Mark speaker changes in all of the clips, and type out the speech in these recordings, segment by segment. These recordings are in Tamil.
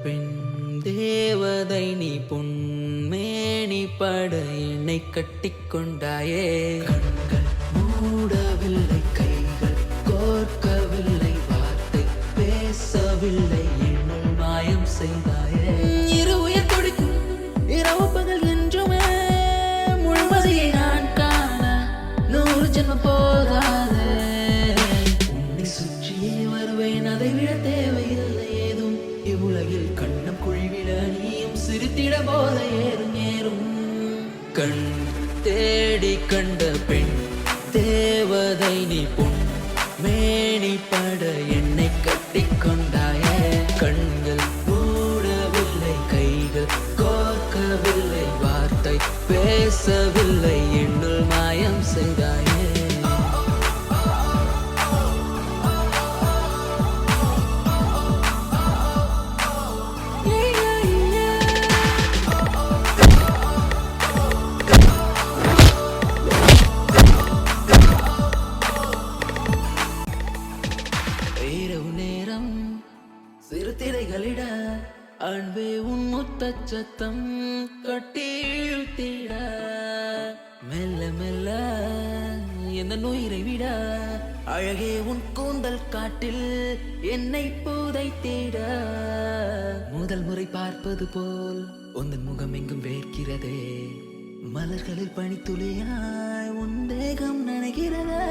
Speaker 1: பெண் தேவதை நீ பொன்மேனி பட என்னை கட்டிக்கொண்டாயே. கண்கள் மூடவில்லை, கைகள் கோர்க்கவில்லை, வார்த்தை பேசவில்லை, என்னுள் மாயம் செய்தாயே. இரு உயிர் துடிக்கும் இரவு பகல் என்றுமே முழுமதியை நான் காண 100 ஜென்மம் போதாது. உன்னை சுற்றியே வருவேன், அதை விட தேவையில்லை ஏதும் இவ்வுலகில். கண்ணம் குழிவிட நீயும் சிரித்திட போத ஏறும் ஏறும். கண் தேடி கண்ட பெண் தேவதை நீ பொன் மேனி பட என்னை கட்டிக்கொண்டாயே. கண்கள் மூடவில்லை, கைகள் கோர்க்கவில்லை, வார்த்தை பேசவில்லை, என்னுள் மாயம் செய்தாயே. இரவு நேரம் சிறு திரைகளிட அன்பே உன் முத்த சத்தம் கட்டி இழுத்திட. மெல்ல மெல்ல எந்த உயிரை விட அழகே உன் கூந்தல் காட்டில் என்னை புதைத்திட. முதல் முறை பார்ப்பது போல் உந்தன் முகம் எங்கும் வேர்க்கிறதே. மலர்களில் பனித்துளியாய் உன் தேகம் நனைகிறதே.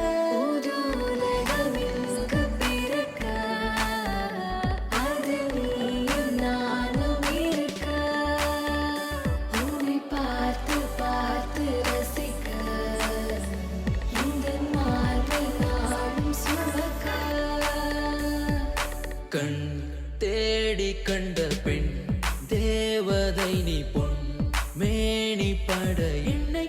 Speaker 1: கண் தேடி கண்ட பெண் தேவதை நீ பொன் மேனி பட என்னை